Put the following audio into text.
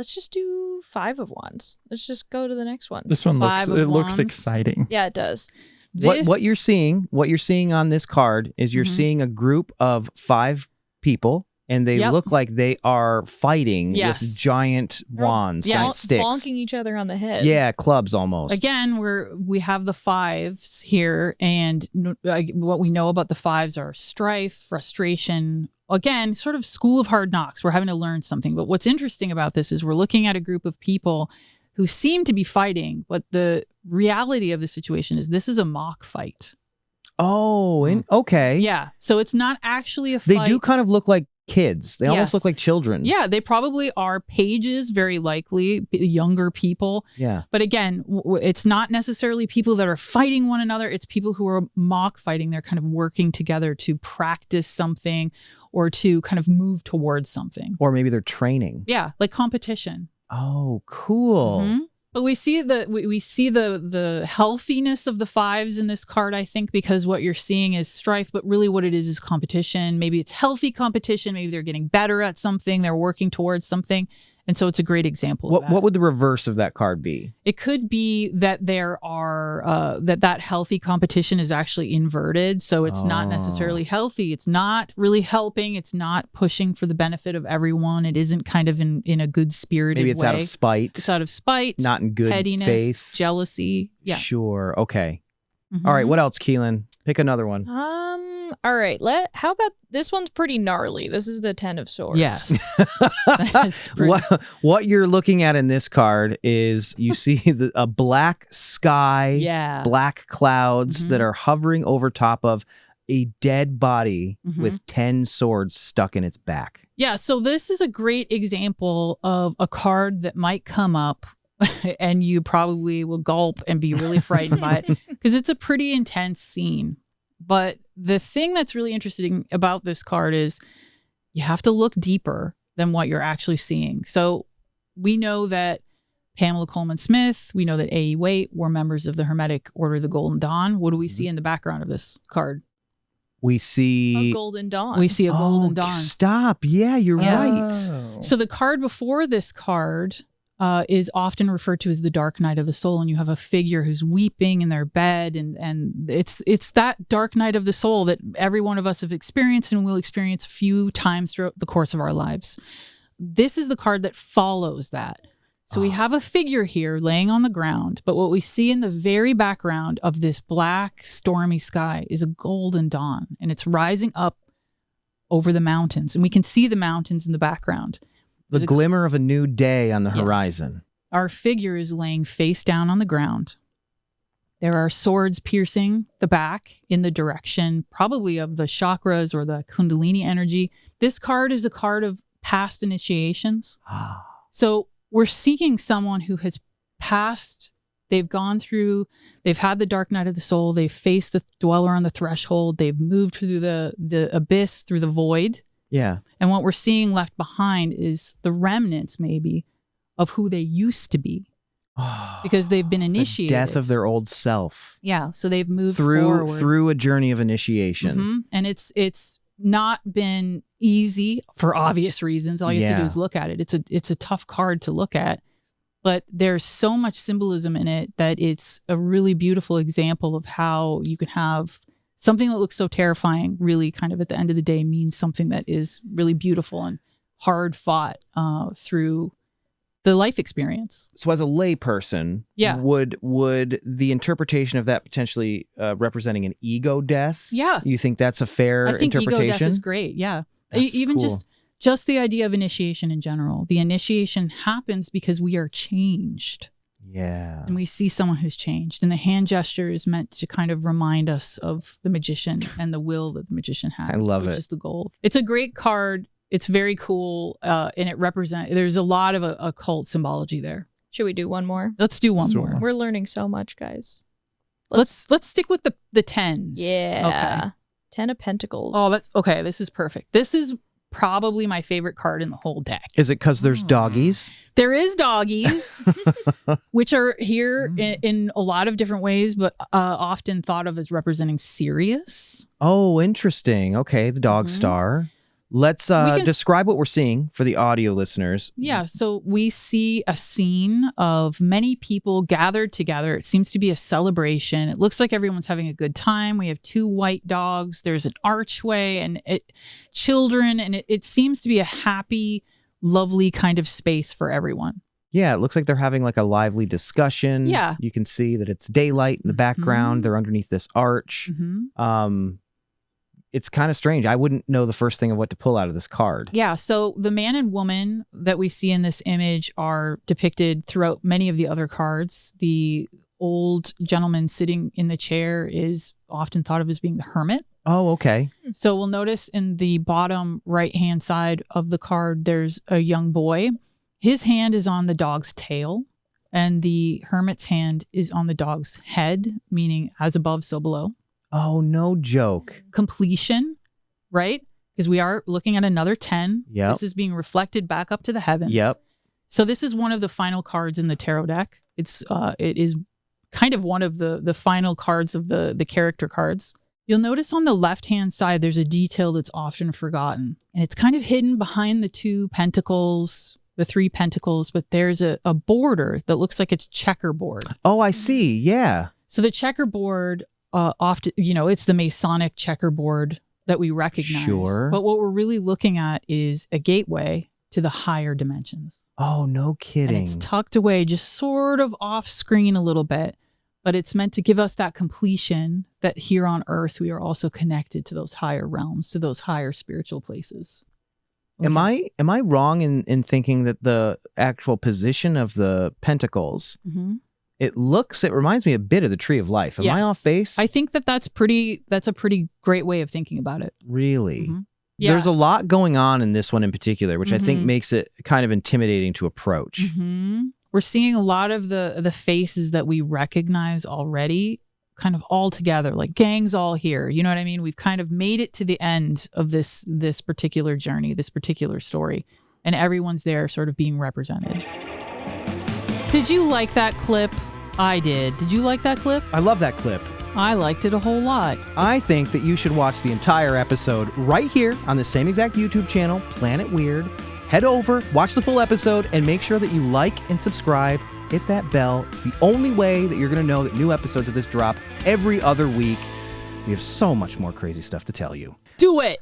Let's just do 5 of wands. Let's just go to the next one. This one looks exciting. Yeah, it does. What you're seeing on this card is you're seeing a group of 5 people, and they look like they are fighting with giant wands, giant sticks, plonking each other on the head. Yeah, clubs almost. Again, we have the 5s here, and what we know about the 5s are strife, frustration. Again, sort of school of hard knocks. We're having to learn something. But what's interesting about this is we're looking at a group of people who seem to be fighting, but the reality of the situation is this is a mock fight. Oh, okay. Yeah. So it's not actually a fight. They do kind of look like kids. They almost look like children. Yeah, they probably are pages, very likely, younger people. Yeah. But again, it's not necessarily people that are fighting one another. It's people who are mock fighting. They're kind of working together to practice something or to kind of move towards something. Or maybe they're training. Yeah, like competition. Oh, cool. Mm-hmm. But we see the healthiness of the 5s in this card, I think, because what you're seeing is strife, but really what it is competition. Maybe it's healthy competition. Maybe they're getting better at something. They're working towards something. And so it's a great example of that. What would the reverse of that card be? It could be that there are that healthy competition is actually inverted. So it's not necessarily healthy. It's not really helping. It's not pushing for the benefit of everyone. It isn't kind of in a good spirited way. Maybe it's out of spite. It's out of spite. Not in good pettiness, faith. Jealousy. Yeah. Sure. Okay. Mm-hmm. All right. What else, Keelan? Pick another one. All right. How about this one's pretty gnarly. This is the 10 of Swords. Yes. What you're looking at in this card is you see a black sky, black clouds that are hovering over top of a dead body with 10 swords stuck in its back. Yeah. So this is a great example of a card that might come up and you probably will gulp and be really frightened by it because it's a pretty intense scene. But the thing that's really interesting about this card is you have to look deeper than what you're actually seeing. So we know that Pamela Coleman Smith, we know that A.E. Waite were members of the Hermetic Order of the Golden Dawn. What do we see in the background of this card? We see a golden dawn. We see a golden dawn. Stop. Yeah, you're right. So the card before this card is often referred to as the dark night of the soul, and you have a figure who's weeping in their bed, and it's that dark night of the soul that every one of us have experienced and will experience a few times throughout the course of our lives. This is the card that follows that. So we have a figure here laying on the ground, but what we see in the very background of this black, stormy sky is a golden dawn, and it's rising up over the mountains, and we can see the mountains in the background. The glimmer of a new day on the horizon. Our figure is laying face down on the ground. There are swords piercing the back in the direction probably of the chakras or the Kundalini energy. This card is a card of past initiations. So we're seeking someone who has passed, they've gone through, they've had the dark night of the soul, they've faced the dweller on the threshold, they've moved through the abyss, through the void. Yeah. And what we're seeing left behind is the remnants, maybe, of who they used to be. Because they've been initiated. The death of their old self. Yeah. So they've moved forward. Through a journey of initiation. Mm-hmm. And it's not been easy for obvious reasons. All you have to do is look at it. It's a tough card to look at. But there's so much symbolism in it that it's a really beautiful example of how you can have something that looks so terrifying really kind of at the end of the day means something that is really beautiful and hard fought through the life experience. So as a lay person, would the interpretation of that potentially representing an ego death? Yeah. You think that's a fair interpretation? I think ego death is great, yeah. That's Even cool. just the idea of initiation in general. The initiation happens because we are changed. Yeah. And we see someone who's changed. And the hand gesture is meant to kind of remind us of the magician and the will that the magician has. I love which it. is the goal. It's a great card. It's very cool. And it represents, there's a lot of occult symbology there. Should we do one more? Let's do one more. We're learning so much, guys. Let's stick with the tens. Yeah. Okay. 10 of Pentacles. Oh, that's okay. This is perfect. This is probably my favorite card in the whole deck. Is it because there's doggies? There is doggies, which are here in a lot of different ways, but often thought of as representing Sirius. Oh, interesting. Okay, the dog star. Let's describe what we're seeing for the audio listeners. Yeah, so we see a scene of many people gathered together. It seems to be a celebration. It looks like everyone's having a good time. We have 2 white dogs. There's an archway and children, and it seems to be a happy, lovely kind of space for everyone. Yeah, it looks like they're having like a lively discussion. Yeah. You can see that it's daylight in the background. They're underneath this arch. It's kind of strange. I wouldn't know the first thing of what to pull out of this card. Yeah, so the man and woman that we see in this image are depicted throughout many of the other cards. The old gentleman sitting in the chair is often thought of as being the hermit. Oh, okay. So we'll notice in the bottom right-hand side of the card, there's a young boy. His hand is on the dog's tail, and the hermit's hand is on the dog's head, meaning as above, so below. Oh, no joke. Completion, right? Because we are looking at another 10. Yep. This is being reflected back up to the heavens. Yep. So this is one of the final cards in the tarot deck. It is kind of one of the final cards of the character cards. You'll notice on the left-hand side, there's a detail that's often forgotten. And it's kind of hidden behind the 2 pentacles, the 3 pentacles, but there's a border that looks like it's checkerboard. Oh, I see. Yeah. So the checkerboard, often, it's the Masonic checkerboard that we recognize. Sure. But what we're really looking at is a gateway to the higher dimensions. Oh, no kidding. And it's tucked away just sort of off screen a little bit, but it's meant to give us that completion that here on Earth, we are also connected to those higher realms, to those higher spiritual places. Am I wrong in thinking that the actual position of the pentacles, it reminds me a bit of the Tree of Life. Am I off base? I think that's a pretty great way of thinking about it. Really? Yeah. There's a lot going on in this one in particular, which I think makes it kind of intimidating to approach. We're seeing a lot of the faces that we recognize already kind of all together, like gangs all here. You know what I mean? We've kind of made it to the end of this particular journey, this particular story, and everyone's there sort of being represented. Did you like that clip? I did. Did you like that clip? I love that clip. I liked it a whole lot. I think that you should watch the entire episode right here on the same exact YouTube channel, Planet Weird. Head over, watch the full episode, and make sure that you like and subscribe. Hit that bell. It's the only way that you're going to know that new episodes of this drop every other week. We have so much more crazy stuff to tell you. Do it!